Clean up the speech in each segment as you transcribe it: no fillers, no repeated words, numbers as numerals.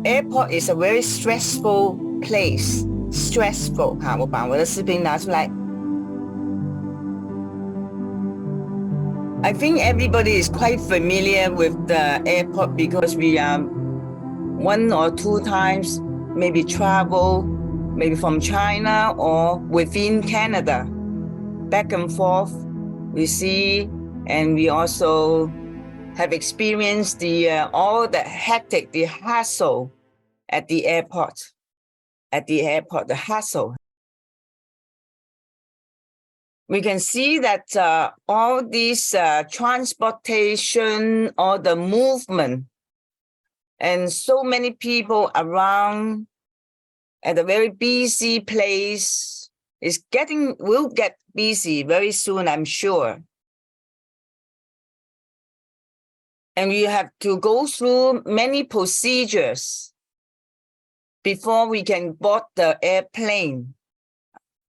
Airport is a very stressful place. Stressful 哈，我把我的视频拿出来。I think everybody is quite familiar with the airport because we are 1 or 2 times maybe travel, maybe from China or within Canada. Back and forth, we see, and we also have experienced all the hectic, the hassle at the airport. At the airport, the hassle. We can see that all this transportation, all the movement, and so many people around at a very busy place will get busy very soon, I'm sure. And we have to go through many procedures before we can board the airplane.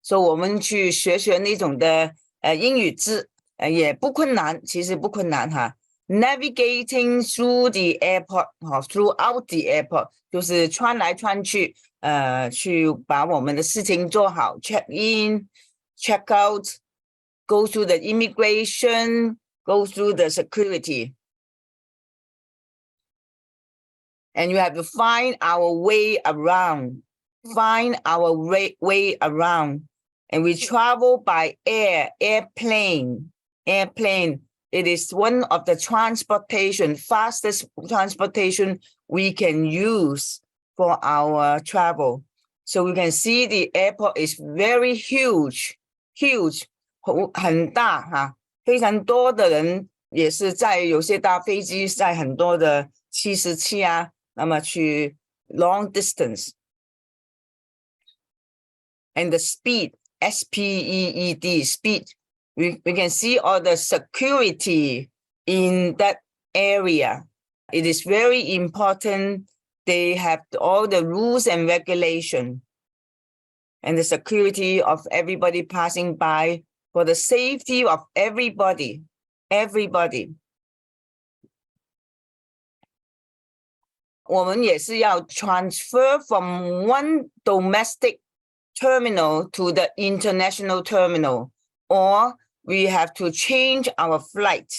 So 我们去学那种的英语字也不困难，其实不困难哈。Navigating through the airport, throughout the airport 就是穿来穿去，去把我们的事情做好 ，check in, check out, go through the immigration, go through the security. And you have to find our way around, And we travel by airplane. It is one of the fastest transportation we can use for our travel. So we can see the airport is very huge, 很大哈，非常多的人也是在有些搭飞机，在很多的77啊，那么去 long distance. And the speed, S-P-E-E-D, speed. We can see all the security in that area. It is very important. They have all the rules and regulation and the security of everybody passing by for the safety of everybody. 我们也是要 transfer from one domestic terminal to the international terminal, or we have to change our flight.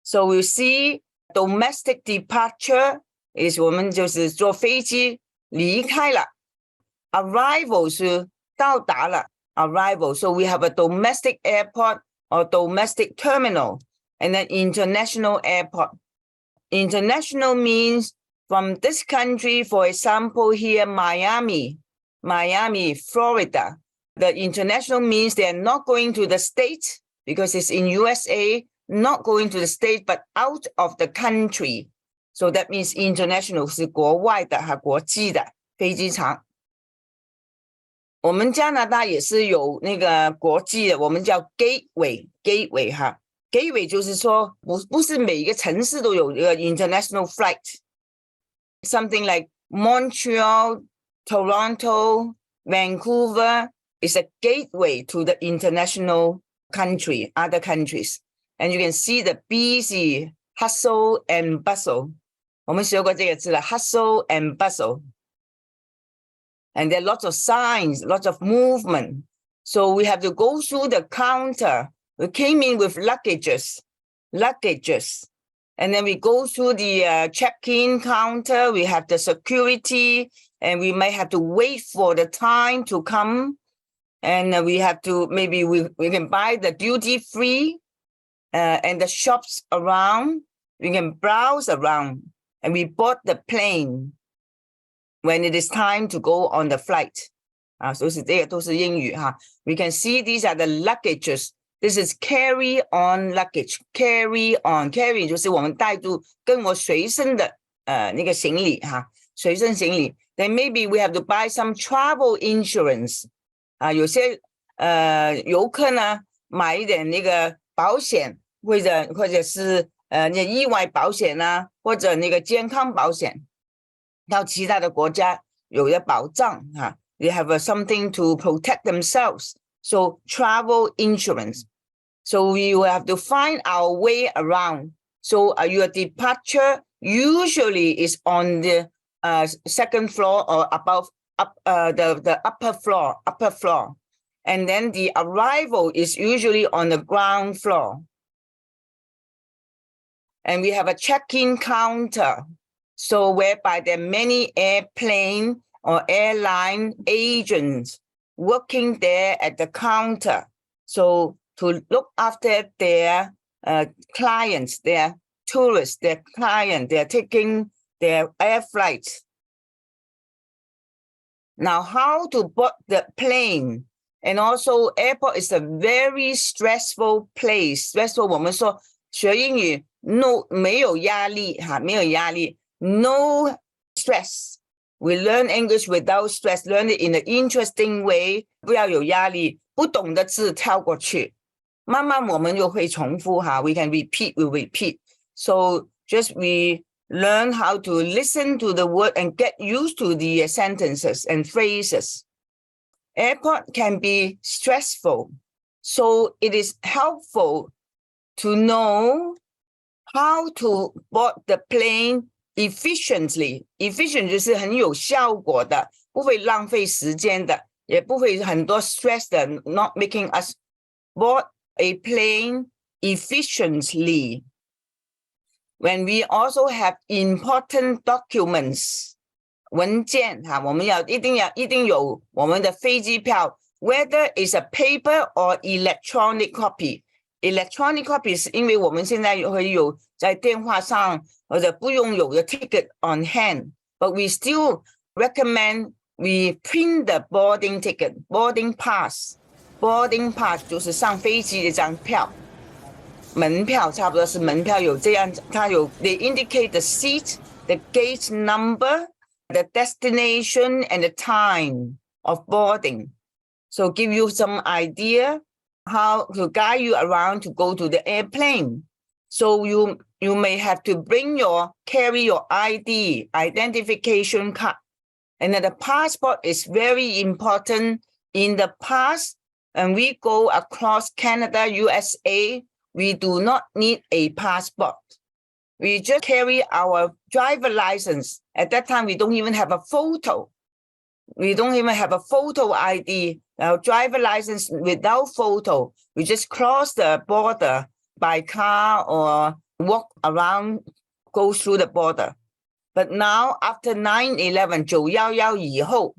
So we see domestic departure is 我们就是坐飞机离开了 ，arrival 是到达了 arrival. So we have a domestic airport or domestic terminal, and then international airport. International means from this country, for example, here, Miami, Florida. The international means they're not going to the state because it's in USA, not going to the state, but out of the country. So that means international 是国外的和国际的飞机场。我们加拿大也是有那个国际的，我们叫 gateway 哈。Gateway 就是说不是每一个城市都有一个 international flight。Something like Montreal, Toronto, Vancouver is a gateway to the international country, other countries. And you can see the busy hustle and bustle. 我们学过这个字了 hustle and bustle. And there are lots of signs, lots of movement. So we have to go through the counter. We came in with luggages. And then we go through the check-in counter. We have the security, and we may have to wait for the time to come. And we have to, maybe we can buy the duty-free and the shops around. We can browse around, and we board the plane when it is time to go on the flight. 所以这个都是英语哈。We can see these are the luggages. This is carry-on luggage. Carry 就是我们带住跟我随身的那个行李哈，随身行李。Then maybe we have to buy some travel insurance. 有些游客呢买一点那个保险，或者是那意外保险啊，或者那个健康保险，到其他的国家有的保障哈。They have something to protect themselves. So travel insurance. So we will have to find our way around. So your departure usually is on the second floor or above the upper floor. And then the arrival is usually on the ground floor. And we have a check-in counter. So whereby there are many airplane or airline agents working there at the counter. So to look after their clients, their tourists, their clients, they're taking their air flights. Now, how to board the plane? And also, airport is a very stressful place. Stressful, 我们说学英语 no 没有压力哈，没有压力 no stress. We learn English without stress. Learn it in an interesting way. 不要有压力，不懂的字跳过去，慢慢我们就会重复哈。We can repeat, we repeat. So just we learn how to listen to the word and get used to the sentences and phrases. Airport can be stressful, so it is helpful to know how to board the plane efficiently. Efficient 就是很有效果的，不会浪费时间的，也不会很多 stress 的 not making us board a plane efficiently. When we also have important documents, 文件哈，我们一定有我们的飞机票 whether it's a paper or electronic copy. Electronic copy 是因为我们现在会有在电话上或者不用有的 ticket on hand, but we still recommend we print the boarding ticket, boarding pass. Boarding pass 就是上飞机的一张票，门票差不多是门票有这样，它有 they indicate the seat, the gate number, the destination and the time of boarding. So give you some idea how to guide you around to go to the airplane. So you may have to carry your ID, identification card. And then the passport is very important. In the past, when we go across Canada, USA, we do not need a passport. We just carry our driver license. At that time, we don't even have a photo. We don't even have a photo ID. Our driver license without photo. We just cross the border by car or walk around, go through the border. But now, after 9/11, 9/11以后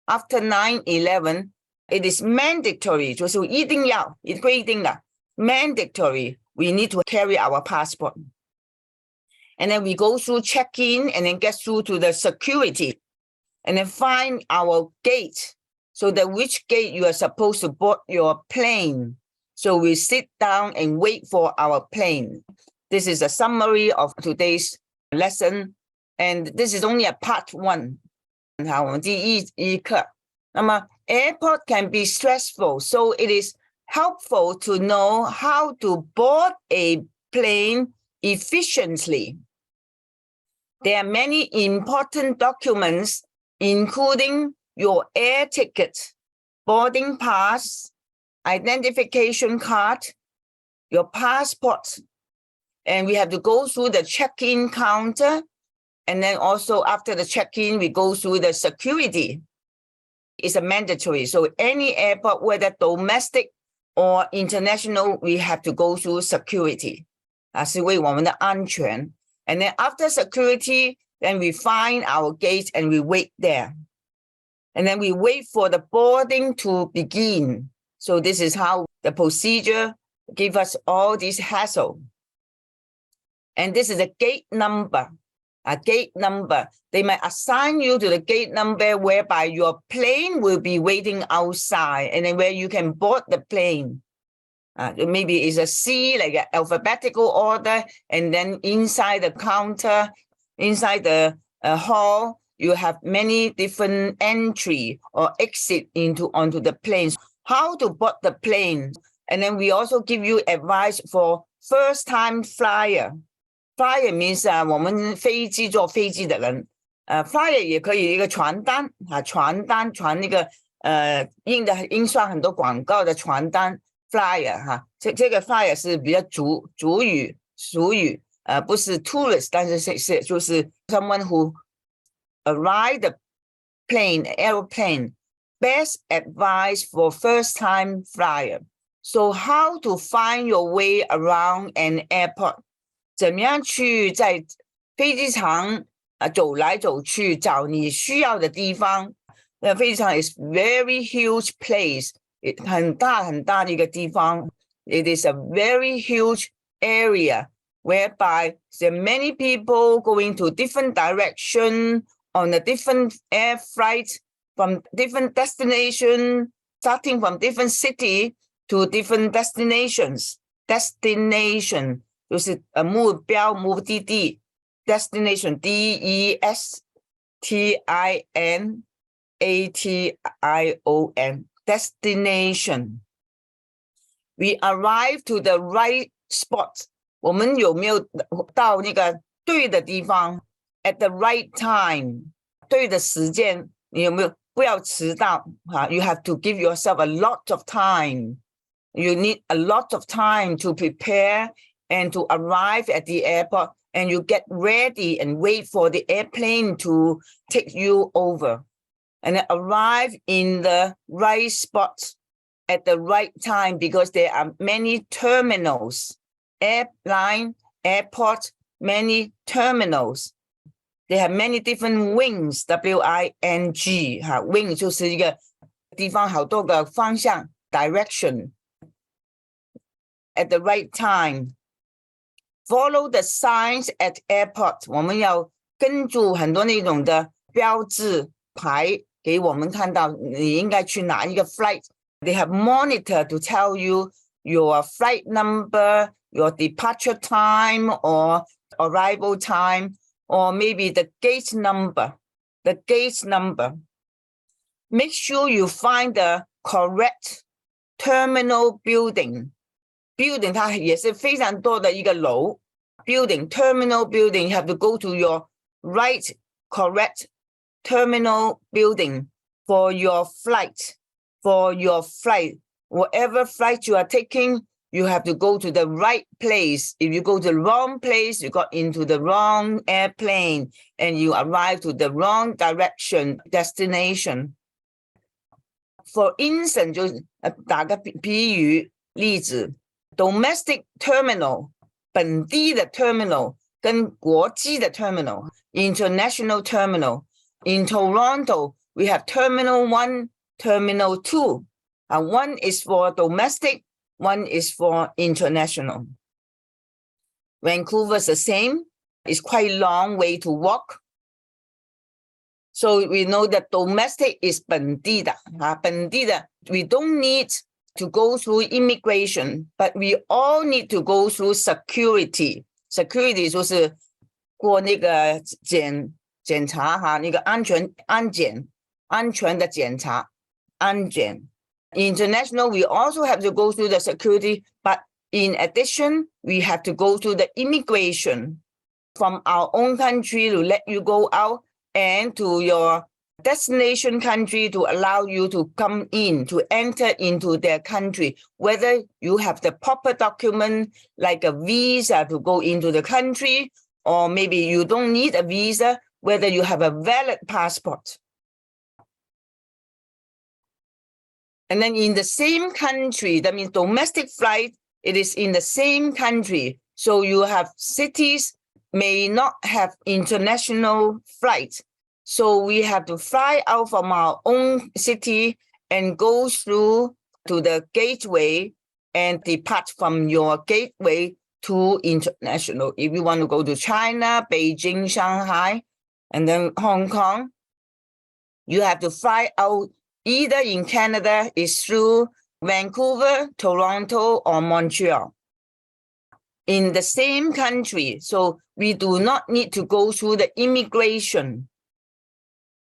after 9/11, it is mandatory, 就是一定要规定的 mandatory. We need to carry our passport. And then we go through check-in and then get through to the security and then find our gate. So that which gate you are supposed to board your plane. So we sit down and wait for our plane. This is a summary of today's lesson. And this is only a part one. 好，我们第一课。那么 airport can be stressful. So it is helpful to know how to board a plane efficiently. There are many important documents, including your air ticket, boarding pass, identification card, your passport. And we have to go through the check-in counter. And then also after the check-in, we go through the security. It's a mandatory. So any airport, whether domestic or international, we have to go through security. 是为我们的安全. And then after security, then we find our gate and we wait there. And then we wait for the boarding to begin. So this is how the procedure gives us all this hassle. And this is a gate number. A gate number. They might assign you to the gate number whereby your plane will be waiting outside and then where you can board the plane. Maybe it's a C, like an alphabetical order, and then inside the counter, inside the hall, you have many different entry or exit onto the planes. How to board the plane. And then we also give you advice for first-time flyer. Flyer means 我们坐飞机的人flyer 也可以一个传单传那个印刷很多广告的传单 flyer 这个 flyer 是比较俗语不是 tourist， 但是就是 someone who arrived the airplane. Best advice for first-time flyer. So how to find your way around an airport? 怎么样去在飞机场走来走去，找你需要的地方？飞机场 is very huge place， 很大很大的一个地方。It is a very huge area whereby there are many people going to different direction on a different air flight from different destination, starting from different city to different destinations. Destination 就是目标目的地 destination D-E-S-T-I-N-A-T-I-O-N destination. We arrive to the right spot. 我们有没有到那个对的地方 at the right time 对的时间你有没有不要迟到 You have to give yourself a lot of time. You need a lot of time to prepare and to arrive at the airport, and you get ready and wait for the airplane to take you over and then arrive in the right spot at the right time, because there are many terminals, airline, airport, many terminals. They have many different wings, W-I-N-G, wing 就是一个地方好多个方向 direction. At the right time. Follow the signs at airport. 我们要跟住很多那种的标志牌给我们看到你应该去哪一个 flight. They have monitor to tell you your flight number, your departure time or arrival time, or maybe the gate number. The gate number. Make sure you find the correct terminal building. Building 它也是非常多的一个楼 building, terminal building. You have to go to your right, correct terminal building for your flight. For your flight, whatever flight you are taking, you have to go to the right place. If you go to the wrong place, you got into the wrong airplane and you arrive to the wrong direction, destination. For instance, 就打个比喻例子 domestic terminal 本地的 terminal 跟国际的 terminal international terminal. In Toronto, we have terminal 1, terminal 2. One is for domestic, one is for international. Vancouver is the same. It's quite a long way to walk. So we know that domestic is 本地的 本地的 we don't need to go through immigration, but we all need to go through security. Security 就是过那个检查那个安全的检查安检 International, we also have to go through the security, but in addition, we have to go through the immigration from our own country to let you go out and to your destination country to allow you to come in, to enter into their country, whether you have the proper document like a visa to go into the country, or maybe you don't need a visa, whether you have a valid passport. And then in the same country, that means domestic flight, it is in the same country. So you have cities may not have international flights. So we have to fly out from our own city and go through to the gateway and depart from your gateway to international. If you want to go to China, Beijing, Shanghai, and then Hong Kong, you have to fly out either in Canada is through Vancouver, Toronto, or Montreal. In the same country, so we do not need to go through the immigration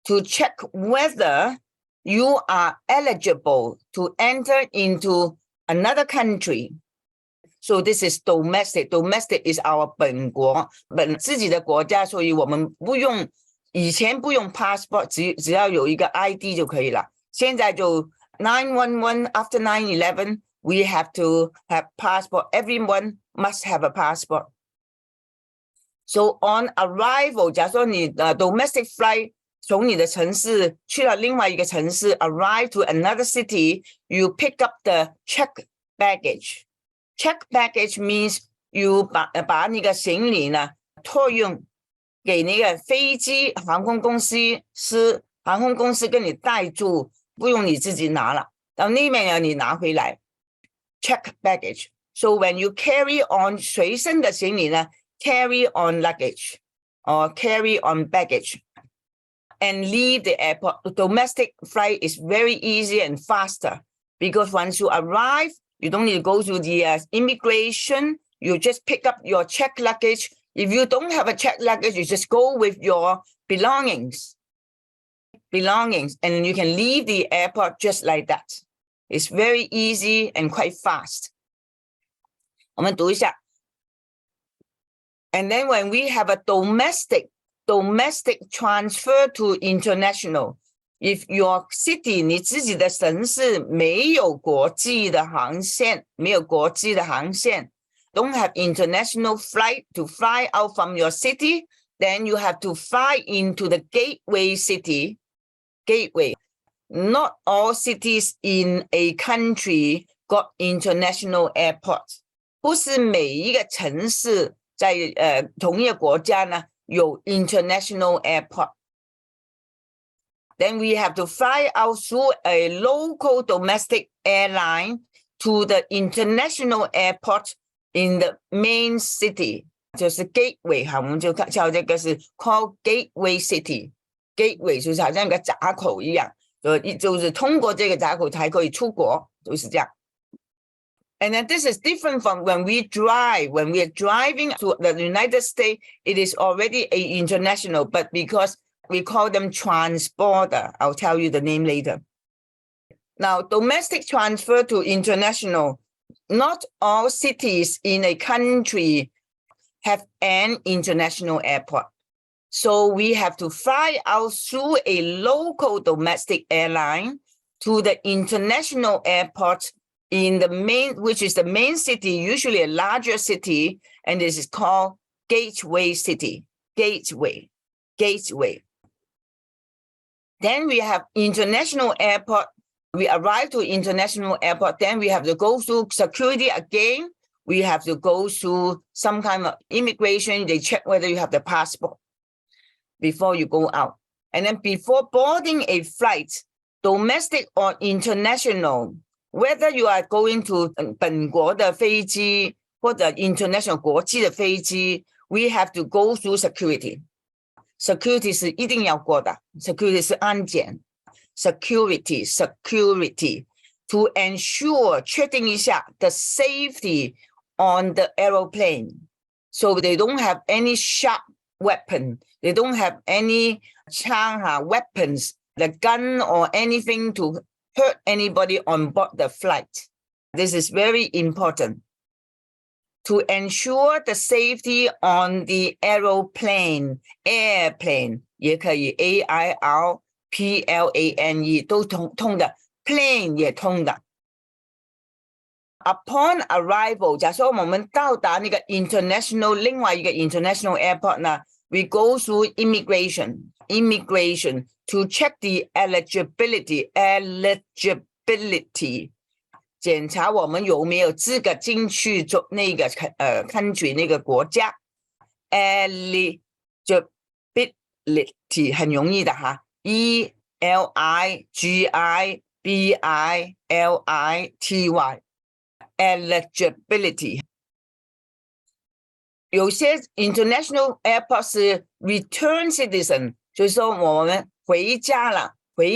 to check whether you are eligible to enter into another country. So this is domestic. Domestic is our 本国自己的国家，所以我们不用以前不用 passport， 只要有一个 ID 就可以了。现在就 911 after 9/11, we have to have passport. Everyone must have a passport. So on arrival， 假如说你domestic flight 从你的城市去到另外一个城市 ，arrive to another city， you pick up the check baggage。Check baggage means you 把那个行李呢托运给那个飞机航空公司，航空公司跟你带住，不用你自己拿了，到那边要你拿回来。Check baggage。So when you carry on 随身的行李呢 ，carry on luggage or carry on baggage。And leave the airport. The domestic flight is very easy and faster because once you arrive, you don't need to go to the immigration. You just pick up your checked luggage. If you don't have a checked luggage, you just go with your belongings, and you can leave the airport just like that. It's very easy and quite fast. 我们读一下。And then when we have a domestic transfer to international. If your city 你自己的城市没有国际的航线 don't have international flight to fly out from your city, then you have to fly into the gateway city. Not all cities in a country got international airports. 不是每一个城市在同一个国家呢有 international airport. Then we have to fly out through a local domestic airline to the international airport in the main city. 就是 gateway 哈，我们就叫这个是 called gateway city. Gateway 就是好像一个闸口一样，就是通过这个闸口才可以出国，就是这样。And then this is different from when we drive. When we are driving to the United States, it is already a international, but because we call them Transborder. I'll tell you the name later. Now, domestic transfer to international. Not all cities in a country have an international airport. So we have to fly out through a local domestic airline to the international airport in the main, which is the main city, usually a larger city, and this is called gateway city. Gateway. Then we have international airport. We arrive to international airport. Then we have to go through security again. We have to go through some kind of immigration. They check whether you have the passport before you go out. And then before boarding a flight, domestic or international, whether you are going to 本国的飞机或者 international 国际的飞机, we have to go through security. Security 是一定要过的 security 是安检 security to ensure 确定一下 the safety on the aeroplane. So they don't have any sharp weapon. They don't have any weapons, the gun or anything to hurt anybody on board the flight. This is very important. To ensure the safety on the airplane 也可以 AIRPLANE 都通的 plane 也通的。Upon arrival, 假设我们到达那个 international 另外一个 international airport 呢 we go through immigration to check the eligibility 检查我们有没有资格进去做那个country 那个国家 eligibility 很容易的哈 ELIGIBILITY eligibility 有些 international airport 是 return citizen 就是说我们回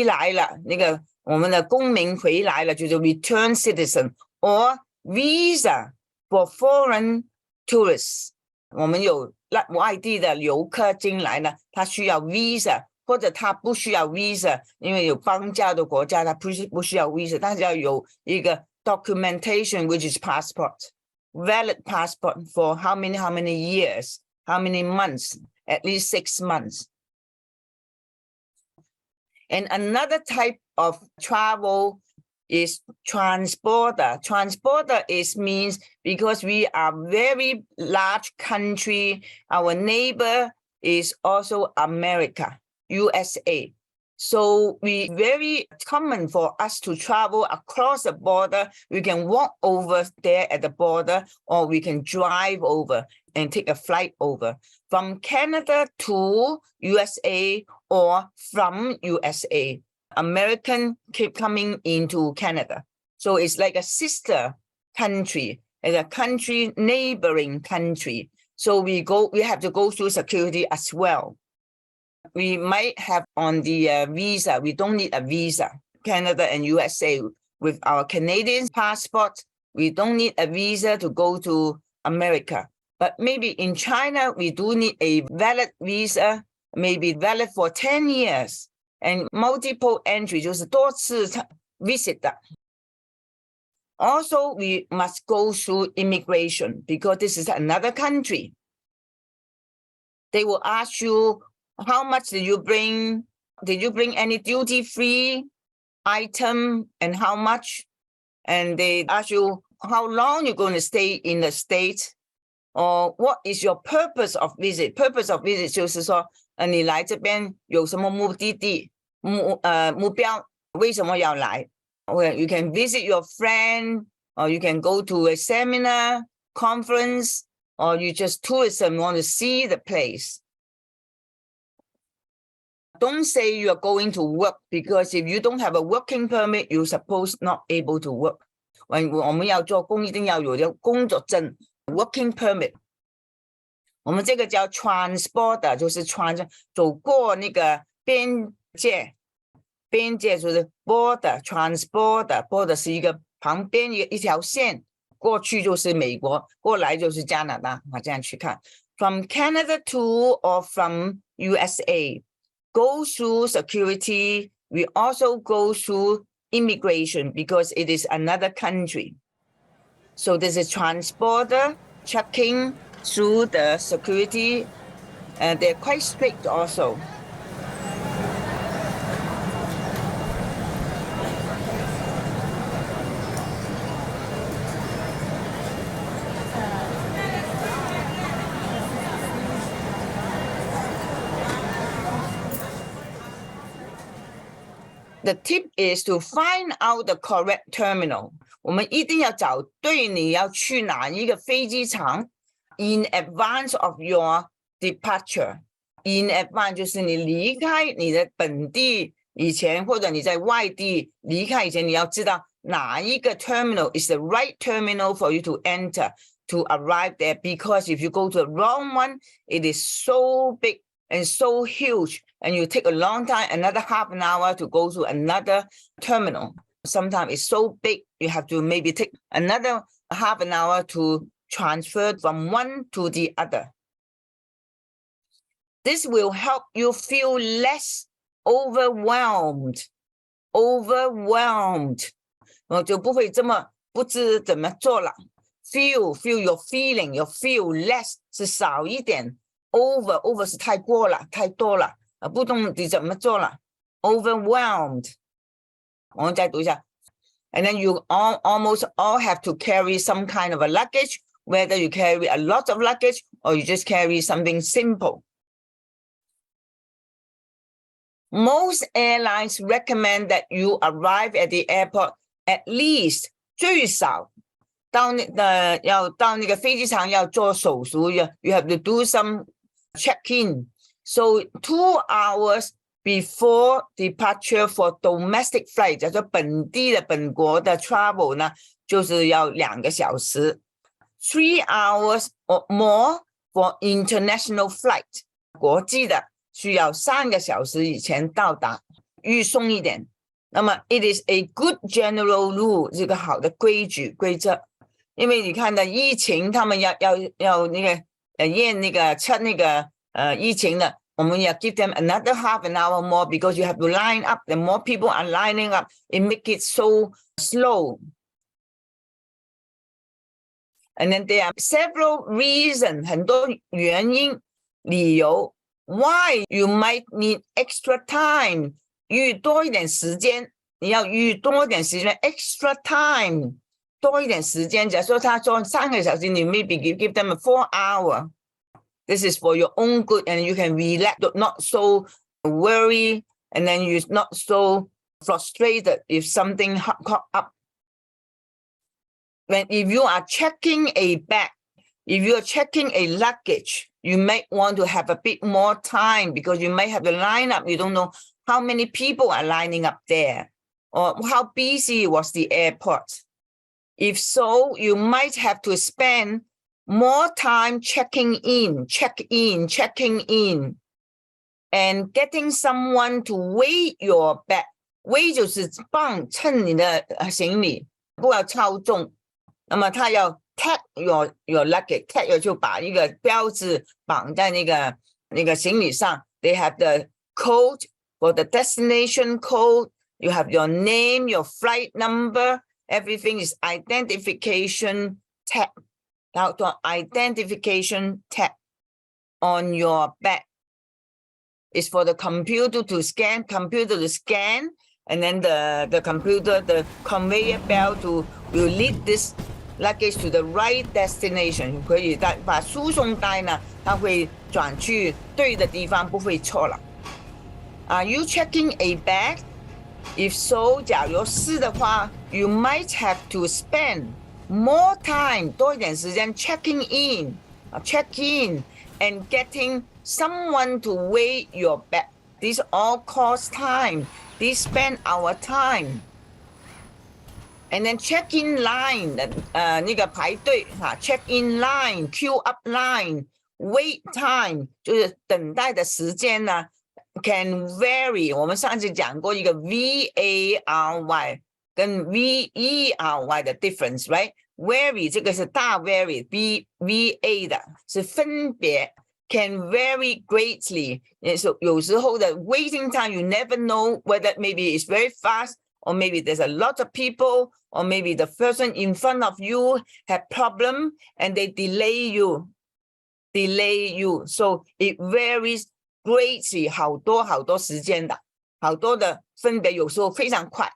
来了那个我们的公民回来了就是 return citizen or visa for foreign tourists 我们有外地的游客进来呢他需要 visa 或者他不需要 visa 因为有邦交的国家他不需要 visa 但是要有一个 documentation which is passport valid passport for how many years how many months at least 6 months. And another type of travel is Transborder. Transborder means because we are very large country, our neighbor is also America, USA. So we very common for us to travel across the border. We can walk over there at the border, or we can drive over and take a flight over from Canada to USA or from USA. American keep coming into Canada. So it's like a sister country, and a country neighboring country. So we have to go through security as well. We might have on the visa, we don't need a visa. Canada and USA, with our Canadian passport, we don't need a visa to go to America. But maybe in China, we do need a valid visa, maybe valid for 10 years. And multiple entry 就是多次 visit 的. Also, we must go through immigration because this is another country. They will ask you, how much did you bring? Did you bring any duty-free item and how much? And they ask you how long you're going to stay in the state, or what is your purpose of visit? Purpose of visit 就是说，你来这边有什么目的地？目标为什么要来？ Well, you can visit your friend, or you can go to a seminar, conference, or you just tourism want to see the place. Don't say you are going to work, because if you don't have a working permit, you're supposed not able to work. When 我们要做工，一定要有的工作证 working permit. 我们这个叫 Transborder， 就是走过那个边界就是 border Transborder border 是一个旁边一条线，过去就是美国，过来就是加拿大，这样去看。From Canada to or from USA. Go through security. We also go through immigration because it is another country. So this is Transborder, checking through the security, and they're quite strict also. The tip is to find out the correct terminal. 我们一定要找对你要去哪一个飞机场 in advance of your departure. In advance 就是你离开你的本地以前，或者你在外地离开以前，你要知道哪一个 terminal is the right terminal for you to enter to arrive there. Because if you go to the wrong one, it is so big and so huge, and you take a long time, another half an hour to go to another terminal. Sometimes it's so big, you have to maybe take another half an hour to transfer from one to the other. This will help you feel less overwhelmed. 就不会这么不知怎么做了。Feel your feeling, your feel less 是少一点。Over 是太过了，太多了，不懂你怎么做了。Overwhelmed， 我们再读一下。And then you almost all have to carry some kind of a luggage, whether you carry a lot of luggage or you just carry something simple. Most airlines recommend that you arrive at the airport at least 最少要到那个飞机场要做手续 you have to do some check-in. So 2 hours before departure for domestic flight, 叫做本地的本国的 travel 呢，就是要2个小时。3 hours or more for international flight. 国际的需要3个小时以前到达，预送一点。那么 it is a good general rule， 这个好的规则。因为你看的疫情，他们要那个验那个测那个疫情的，我们要 give them another half an hour more because you have to line up. The more people are lining up, it make it so slow. And then there are several reasons, 很多原因理由 why you might need extra time. 多一点时间你要预多点时间 extra time 多一点时间。假如说他坐3个小时，你 maybe give them a 4 hour. This is for your own good, and you can relax, not so worry, and then you're not so frustrated if something caught up. If you are checking a bag, if you are checking a luggage, you might want to have a bit more time because you might have to line up. You don't know how many people are lining up there or how busy was the airport. If so, you might have to spend more time checking in, and getting someone to weigh your bag. Weigh 就是磅称你的行李，不要超重。那么他要 tag your luggage, tag 就把一个标志绑在那个行李上。They have the code for the destination code. You have your name, your flight number. Everything is identification tag. Now the identification tag on your bag is for the computer to scan, and then the computer, the conveyor belt will lead this luggage to the right destination. 可以把输送带呢，它会转去对的地方，不会错了。Are you checking a bag? If so, 假如是的话 you might have to spend more time 多一点时间 checking in, check in, and getting someone to weigh your bag. These all cost time. These spend our time. And then check-in line, 那个排队哈 check-in line, queue up line, wait time 就是等待的时间呢 can vary. 我们上次讲过一个 VARY 跟 VERY 的 difference, right? Vary 这个是大 vary, VA 的是分别 can vary greatly. 有时候的 waiting time you never know whether maybe it's very fast or maybe there's a lot of people, or maybe the person in front of you have problem and they delay you. So it varies greatly. 好多时间的，好多的分别，有时候非常快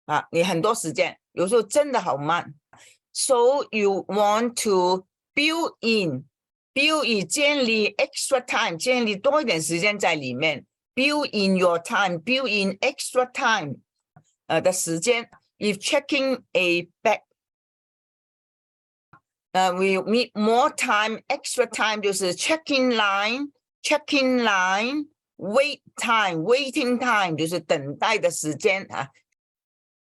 啊，你很多时间，有时候真的好慢。So you want to build in 建立 extra time, 建立多一点时间在里面。Build in your time, build in extra time 的时间。If checking a bag, we need more time, extra time 就是 check-in line, wait time, waiting time 就是等待的时间啊。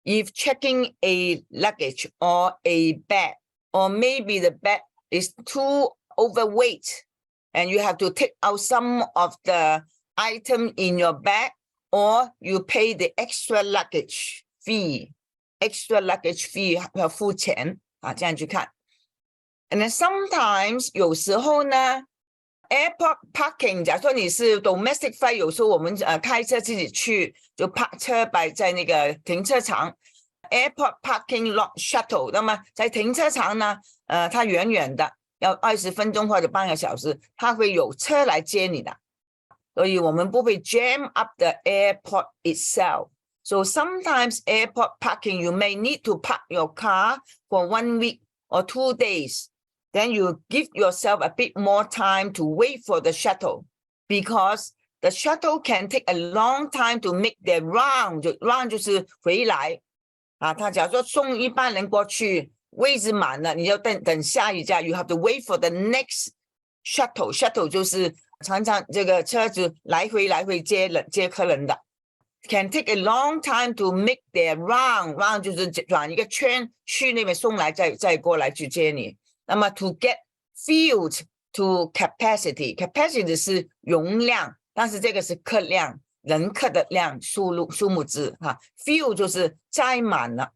If checking a luggage or a bag, or maybe the bag is too overweight and you have to take out some of the item in your bag, or you pay the extra luggage fee 要付钱啊，这样去看。And then sometimes 有时候呢 airport parking， 假如说你是 domestic flight， 有时候我们开车自己去，就 park 车摆在那个停车场 airport parking lot shuttle。 那么在停车场呢它远远的要20分钟或者半个小时，它会有车来接你的，所以我们不会 jam up the airport itself. So sometimes airport parking, you may need to park your car for 1 week or 2 days. Then you give yourself a bit more time to wait for the shuttle, because the shuttle can take a long time to make their round. Round 就是回来啊，他假如说送一班人过去，位置满了，你要等下一架 you have to wait for the next shuttle. Shuttle 就是常常这个车子来回接客人的。Can take a long time to make their round. Round 就是转一个圈去那边送来，再过来去接你。那么 to get filled to capacity. Capacity 是容量，但是这个是客量，人客的量，数目字哈。Fill 就是载满了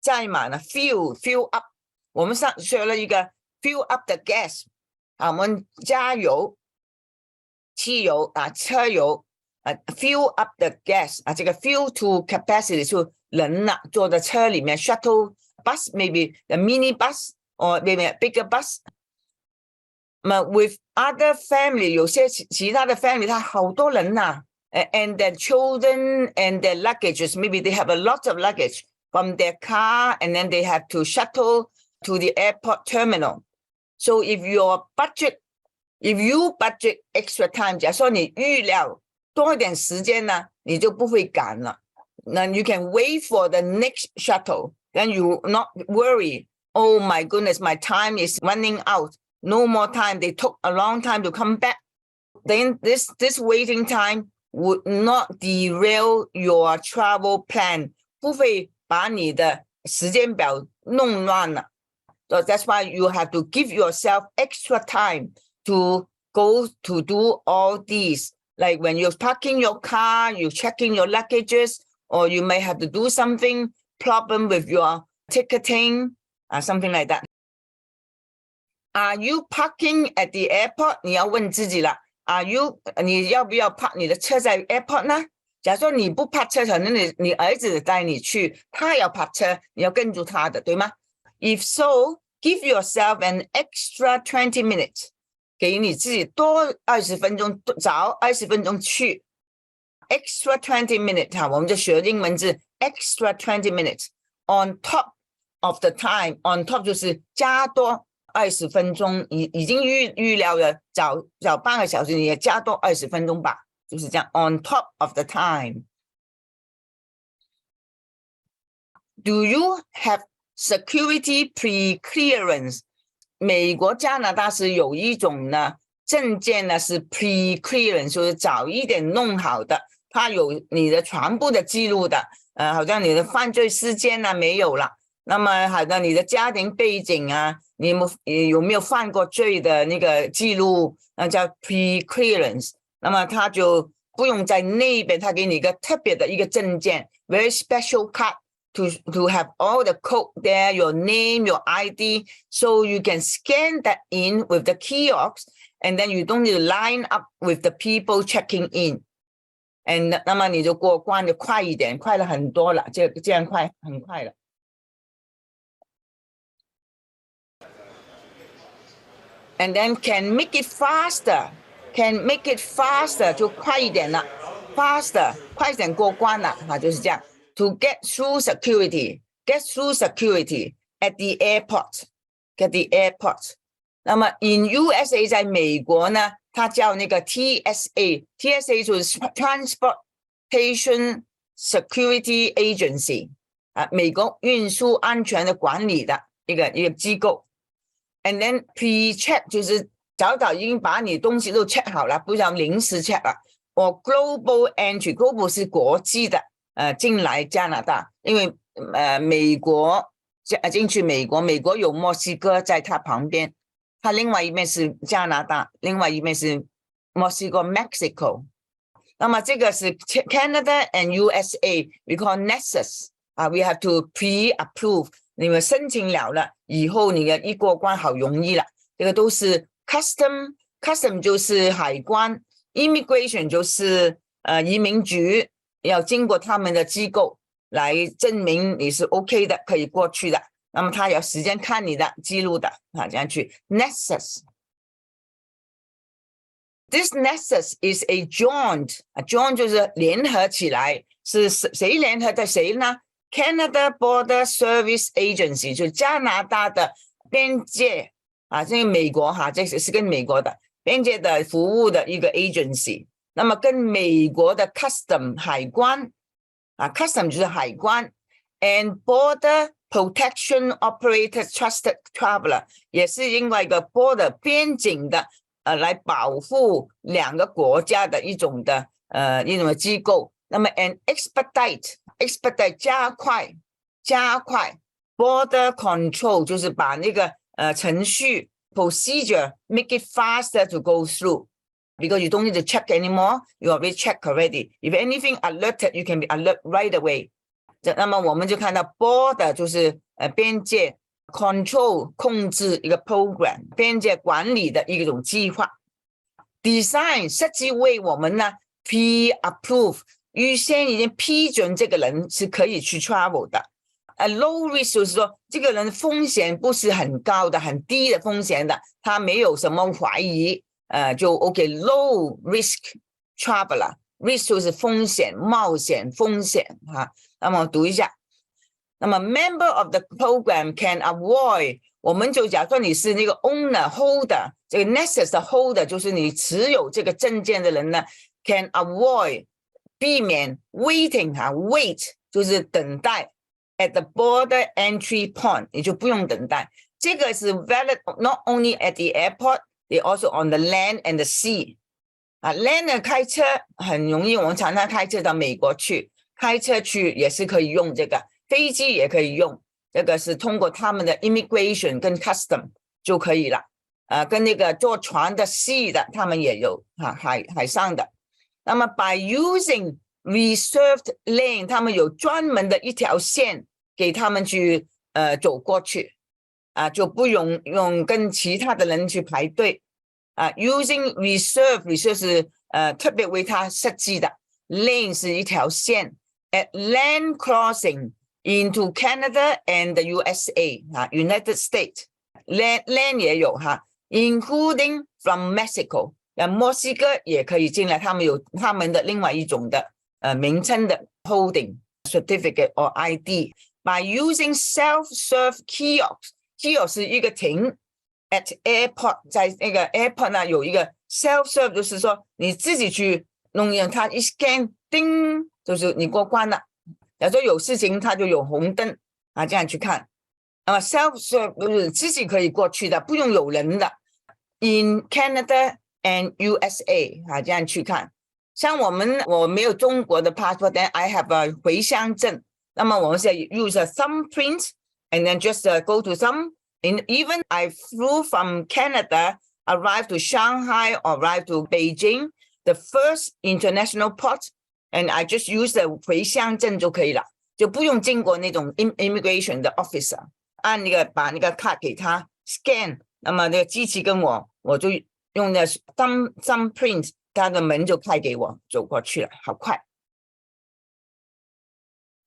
fill up。 我们上学了一个 fill up the gas 啊，我们加油汽油啊车油fill up the gas 啊，这个 fill to capacity 就人呐坐在车里面 shuttle bus, maybe the mini bus or maybe a bigger bus. With other family 有些其他的 family 他好多人呐 and their children and their luggages, maybe they have a lot of luggage from their car, and then they have to shuttle to the airport terminal. So if you budget extra time, 假如说你预料多一点时间呢，你就不会赶了。Then you can wait for the next shuttle. Then you not worry. Oh my goodness, my time is running out. No more time. They took a long time to come back. Then this waiting time would not derail your travel plan. 不会把你的时间表弄乱了。So that's why you have to give yourself extra time to go to do all these. Like when you're parking your car, you're checking your luggages, or you may have to do something problem with your ticketing, something like that. Are you parking at the airport? 你要问自己了。你要不要 park 你的车在 airport 呢？假如说你不 park 车，可能你儿子带你去，他要 park 车，你要跟住他的，对吗？ If so, give yourself an extra 20 minutes. 给你自己多20分钟，早20分钟去。Extra 20 minutes 哈，我们就学英文字 extra 20 minutes on top of the time. On top 就是加多20分钟，已经预料了早半个小时，你也加多20分钟吧，就是这样。On top of the time. Do you have security preclearance? 美国、加拿大是有一种呢证件呢是 preclearance， 就是早一点弄好的，它有你的全部的记录的，好像你的犯罪事件啊没有了，那么好的你的家庭背景啊，你有没有犯过罪的那个记录，那叫 preclearance， 那么他就不用在那边，他给你一个特别的一个证件 ，very special card。To have all the code there, your name, your ID, so you can scan that in with the kiosk, and then you don't need to line up with the people checking in. And 那么你就过关就快一点，快了很多了，这样很快了。And then can make it faster, 就快一点了 ，faster 快一点过关了，就是这样。To get through security at the airport. 那么 in USA 在美国呢，它叫那个 TSA 就是 Transportation Security Agency 美国运输安全的管理的一个机构。And then pre-check 就是早已经把你东西都 check 好了，不像临时 check 了。or global entry， global 是国际的。进来加拿大，因为美国进去美国有墨西哥在它旁边，它另外一面是加拿大，另外一面是墨西哥 Mexico。那么这个是 Canada and USA we call Nexus we have to pre-approve， 你们申请了以后你的一过关好容易了。这个都是 custom 就是海关， immigration 就是移民局。要经过他们的机构来证明你是 OK 的，可以过去的。那么他有时间看你的记录的这样去 Nexus。 This Nexus is a joint joint 就是联合起来，是谁联合的谁呢？ Canada Border Service Agency 就加拿大的边界这个美国这是跟美国的边界的服务的一个 agency。那么跟美国的 custom 海关custom 就是海关 and border protection operator trusted traveler 也是另外一个 border 边境的来保护两个国家的一种的机构。那么 and expedite 加快 border control 就是把那个程序 procedure make it faster to go through。Because you don't need to check anymore, you already checked already. If anything alerted, you can be alert right away. 那么我们就看到 border 就是边界 control 控制一个 program 边界管理的一种计划。Design 设计为我们呢 pre-approve 预先已经批准这个人是可以去 travel 的。low risk 就是说这个人风险不是很高的，很低的风险的，他没有什么怀疑。就 OK low risk traveler risk 就是风险、冒险、风险哈。那么读一下，那么 member of the program can avoid， 我们就假设你是那个 owner holder， 这个 nexus 的 holder 就是你持有这个证件的人呢 ，can avoid 避免 waiting 哈 ，wait 就是等待 at the border entry point， 你就不用等待。这个是 valid not only at the airport, they also on the land and the sea。land 呢开车很容易，我们常常开车到美国去，开车去也是可以用这个，飞机也可以用，这个是通过他们的 immigration 跟 custom 就可以了。跟那个坐船的 sea 的他们也有海上的。那么 by using reserved lane， 他们有专门的一条线给他们去走过去。就不用跟其他的人去排队using reserve 是特别为他设计的 lane 是一条线 at land crossing into Canada and the USA United States land 也有including from Mexico 墨西哥也可以进来，他们有他们的另外一种的名称的 holding certificate or ID by using self-serve kiosk 是一个停 at airport， 在那个 airport 呢有一个 self-serve， 就是说你自己去弄，它一 scan 叮就是你过关了。假如说有事情它就有红灯这样去看。那么 self-serve 就是自己可以过去的，不用有人的。In Canada and USA 这样去看。像我没有中国的 passport， then I have a 回乡证，那么我们是 use a thumbprint and then just go to some. And even I flew from Canada, arrived to Shanghai, arrived to Beijing, the first international port, and I just use the 回乡证就可以了，就不用经过那种 immigration 的 officer， 按那个把那个卡给他 scan， 那么那个机器跟我就用的 thumbprint， 他的门就开给我走过去了，好快。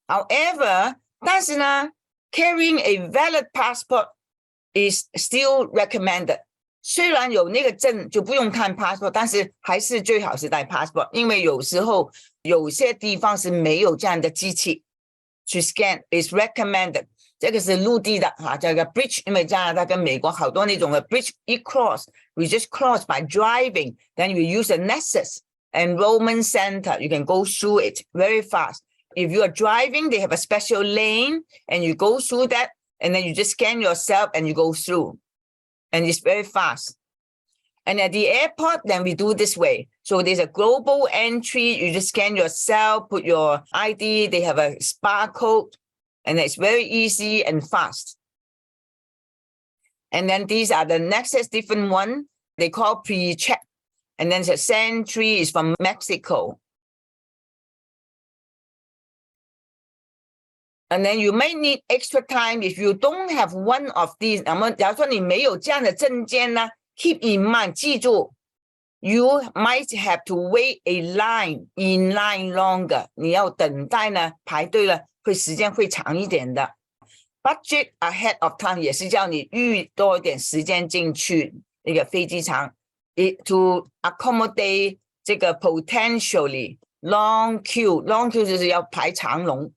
However， 但是呢 carrying a valid passport is still recommended。 虽然有那个证就不用看 passport， 但是还是最好是带 passport， 因为有时候有些地方是没有这样的机器去 scan is recommended。 这个是陆地的这个 bridge， 因为加拿大跟美国好多那种的 bridge you cross， we just cross by driving, then you use a nexus enrollment center, you can go through it very fast. If you are driving, they have a special lane and you go through that, and then you just scan yourself and you go through, and it's very fast. And at the airport, then we do this way. So there's a global entry, you just scan yourself, put your ID, they have a barcode, and it's very easy and fast. And then these are the next different one, they call pre-check. And then the Sentry is from Mexico. And then you may need extra time if you don't have one of these. 那么假如说你没有这样的证件呢 ，keep in mind， 记住 ，you might have to wait a line in line longer。你要等待呢，排队了，时间会长一点的。Budget ahead of time 也是叫你预多一点时间进去那个飞机场 ，to accommodate 这个 potentially long queue。long queue 就是要排长龙。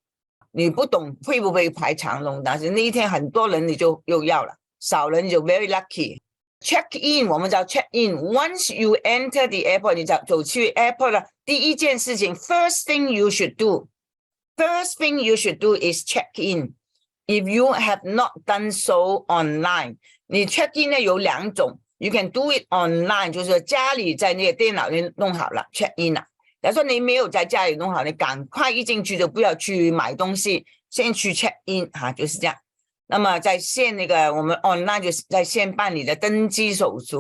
你不懂会不会排长龙，但是那一天很多人你就又要了，少人就 very lucky。 check in 我们叫 check in， once you enter the airport， 你走去 airport 了，第一件事情 first thing you should do is check in if you have not done so online。 你 check in 呢有两种， you can do it online， 就是家里在那个电脑里弄好了 check in 了。假如说你没有在家里弄好，你赶快一进去就不要去买东西，先去 check in 就是这样。那么在线那个我们 online 就是在线办理的登机手续。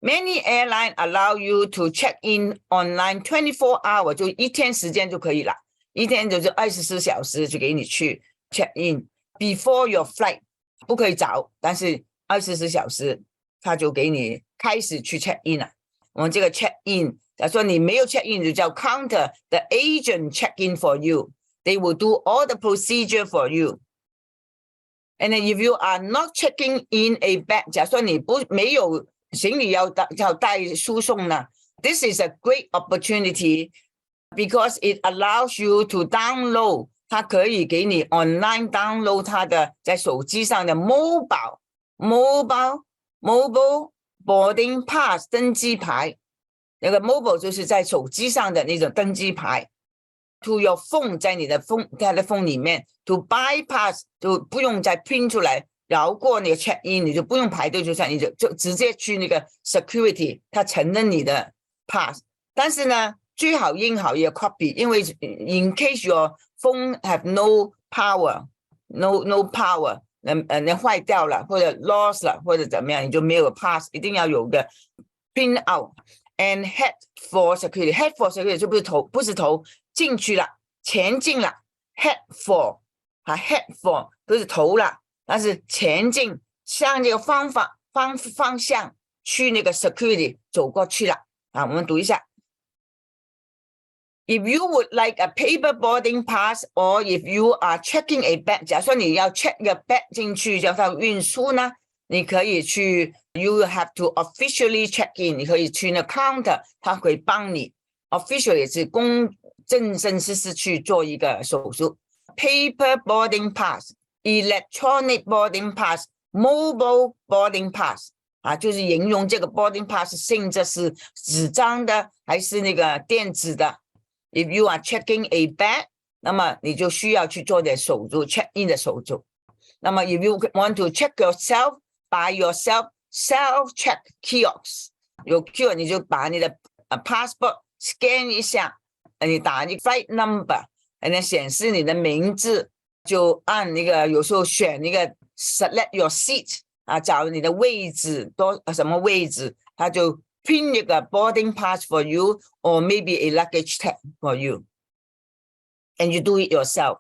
Many airlines allow you to check in online 24 hours， 就一天时间就可以了，一天就是24小时就给你去 check in before your flight， 不可以早，但是24小时他就给你开始去 check in 了。我们这个 check in。假如说你没有 check in 就叫 counter the agent check in for you. They will do all the procedure for you. And then if you are not checking in a bag， 假如说你没有行李要带输送呢， this is a great opportunity because it allows you to download， 它可以给你 online download 它的在手机上的 mobile boarding pass 登机牌，那个 mobile 就是在手机上的那种登机牌 ，to your phone 在你的 phone 里面 ，to bypass 就不用再 print 出来，绕过那个 check in， 你就不用排队，就直接去那个 security， 它承认你的 pass。但是呢，最好印好一个 copy， 因为 in case your phone have no power，no power。那坏掉了或者 lost 了或者怎么样，你就没有 pass， 一定要有个 print out and head for security。head for security 就不是头进去了，前进了 ，head for head for 不是头了，但是前进向这个方向去那个 security 走过去了啊。我们读一下。If you would like a paper boarding pass, or if you are checking a bag， 假如说你要 check 一个 bag 进去叫它运输呢，你可以去 ，you have to officially check in， 你可以去那 counter， 它会帮你 official 也是正式去做一个手术。Paper boarding pass, electronic boarding pass, mobile boarding pass。啊，就是形容这个 boarding pass 性质是纸张的还是那个电子的。If you are checking a bag， 那么你就需要去做点手术 check in 的手术。那么 if you want to check yourself by yourself self check kiosk， 有 kiosk 你就把你的passport scan 一下，你打你 flight number， 然后显示你的名字，就按那个有时候选那个 select your seat 啊，找你的位置什么位置，它就print a boarding pass for you, or maybe a luggage tag for you. And you do it yourself.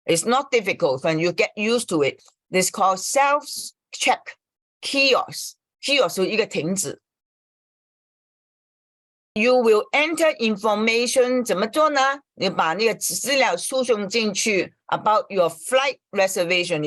It's not difficult when you get used to it. This is called self-check kiosk. Kiosk 是一个亭子。You will enter information 怎么做呢？你把那个资料输送进去 about your flight reservation，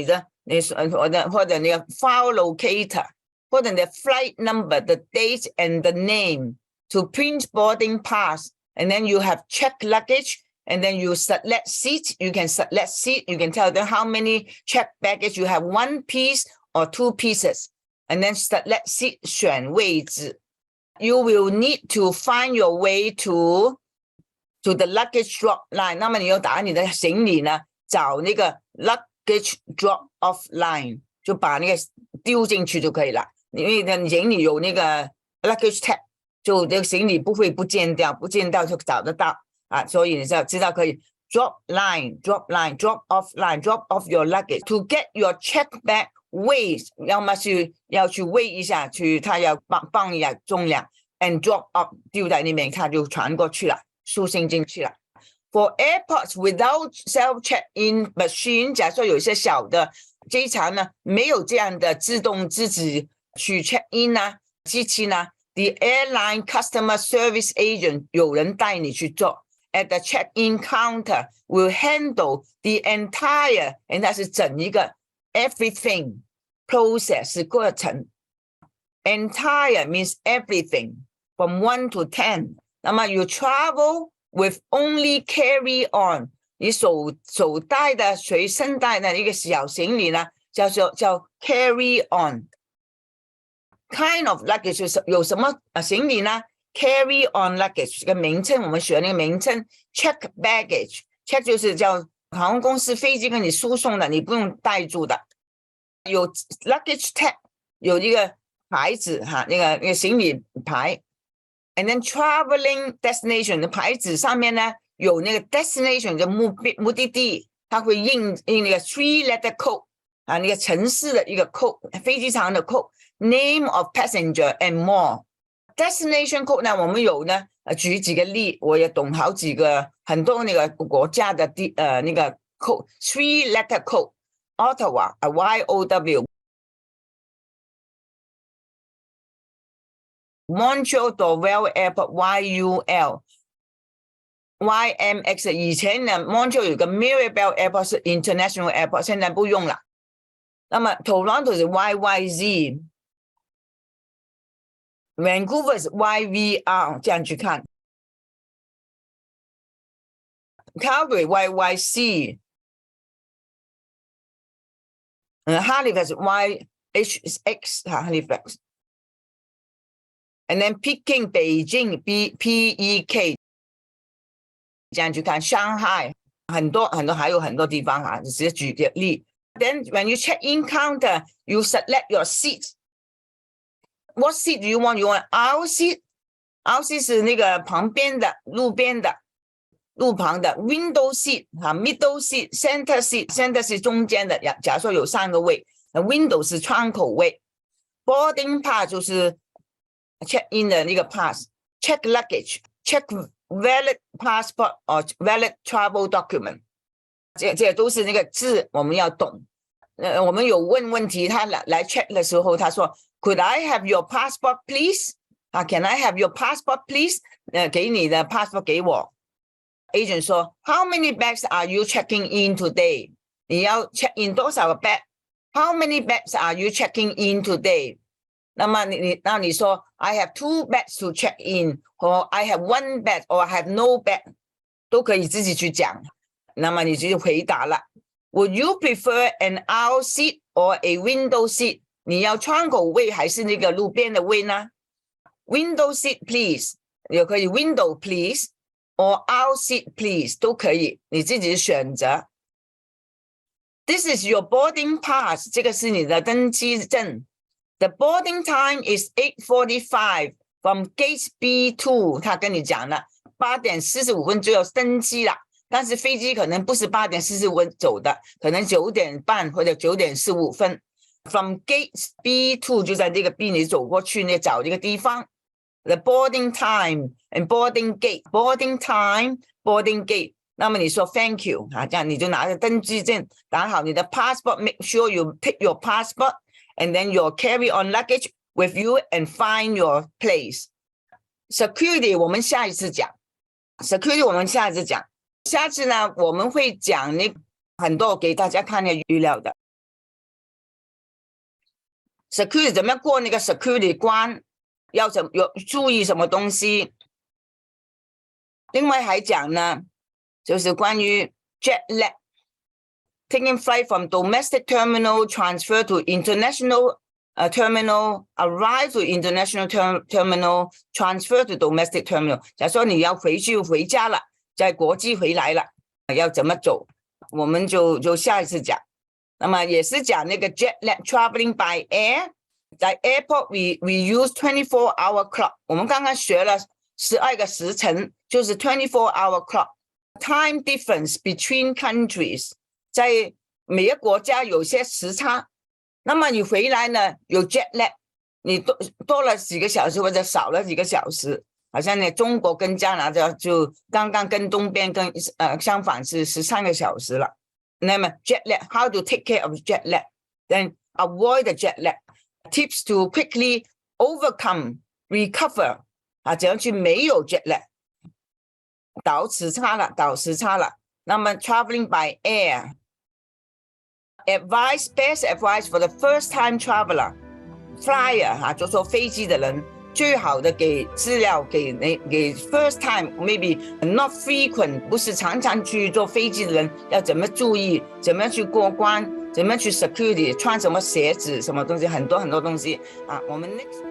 或者那个 file locator。或者 the flight number, the date and the name to print boarding pass. And then you have check luggage, and then you select seat. You can select seat. You can tell them how many check baggage you have, 1 piece or 2 pieces. And then select seat, 选位置。You will need to find your way to the luggage drop line. 那么你要打你的行李呢，找那个 luggage drop off line， 就把那个丢进去就可以了。因为呢，行李有那个 luggage tag， 就这个行李不会不见掉就找得到啊，所以你知道可以 drop off your luggage to get your check bag weight， 要么是要去 weigh 一下，他要帮一下重量 ，and drop off 丢在那边，它就传过去了，输送进去了。For airports without self-check-in machine， 假如说有一些小的机场呢，没有这样的自己去 check in 啊，机器呢 ，the airline customer service agent 有人带你去做 ，at the check-in counter will handle the entire， 它是整一个 everything process 是过程 ，entire means everything from 1 to 10。那么 you travel with only carry on， 你手带的随身带的一个小行李呢，叫 carry on。Kind of luggage 有什么行李呢 ？Carry on luggage 这个名称，我们学那个名称 ，check baggage。check 就是叫航空公司飞机跟你输送的，你不用带住的。有 luggage tag， 有一个牌子哈，那个行李牌。And then traveling destination 的牌子上面呢，有那个 destination 的目的地，它会印那个 3-letter code 啊，那个城市的一个 code， 飞机场的 code。Name of passenger and more. Destination code 呢，我们有呢，举几个例，我也懂好几个很多那个国家的那个 code， 3-letter code， Ottawa YOW， Montreal Dorval Airport YUL， YMX 以前呢 Montreal 有个 Mirabel Airport 是 International Airport， 现在不用了。那么 Toronto 是 YYZ。Vancouver 是 YVR， 这样去看。Calgary YYC Halifax YHX Halifax and then Peking Beijing PEK 这样去看 Shanghai 很多还有很多地方只是举个例。 Then when you check in counter you select your seat. What seat do you want? You want aisle seat? Aisle seat 是那个旁边的路边的路旁的 window seat middle seat center seat 是中间的，假如说有3个位， window 是窗口位， boarding pass 就是 check in 的那个 pass， check luggage check valid passport or valid travel document， 这都是那个字我们要懂。我们有问题，他来 check 的时候他说 Could I have your passport please? Can I have your passport please? 给你的 passport 给我。 Agent 说 How many bags are you checking in today? 你要 check in 多少个 bag? How many bags are you checking in today? 那么你说 I have 2 bags to check in, or I have 1 bag, or I have no bag, 都可以自己去讲。那么你就回答了 Would you prefer an aisle seat or a window seat? 你要窗口位还是那个路边的位呢？ Window seat please 也可以 window please or aisle seat please 都可以，你自己选择。 This is your boarding pass 这个是你的登机证。 The boarding time is 8:45 from gate B2 他跟你讲了8点45分就要登机了，但是飞机可能不是8点45分走的，可能9点半或者9点15分。 From gate B2 就在这个 B 你走过去你找这个地方。 The boarding time and boarding gate boarding time boarding gate 那么你说 thank you 这样你就拿着登机证打好你的 passport, make sure you take your passport and then your carry on luggage with you and find your place. Security 我们下一次讲 security 我们下一次讲，下次呢我们会讲很多给大家看的资料的。 Security 怎么样过那个 security 关，要注意什么东西。另外还讲呢就是关于 jet lag taking flight from domestic terminal transfer to international terminal arrive to international terminal transfer to domestic terminal 假如说你要回家了，在国际回来了要怎么走，我们就下一次讲。那么也是讲那个 jet lag traveling by air， 在 airport we use 24-hour clock， 我们刚刚学了12个时辰，就是 24-hour clock。 Time difference between countries， 在每个国家有些时差，那么你回来呢有 jet lag， 你多了几个小时或者少了几个小时，好像呢中国跟加拿大就刚刚跟东边跟相反是13个小时了。那么 jet lag how to take care of jet lag then avoid the jet lag tips to quickly overcome recover 怎样去没有 jet lag 倒时差了。那么 traveling by air best advice for the first time traveler flyer 就说飞机的人最好的给资料给 first time maybe not frequent 不是常常去坐飞机的人要怎么注意，怎么样去过关，怎么样去 security 穿什么鞋子什么东西，很多东西我们 next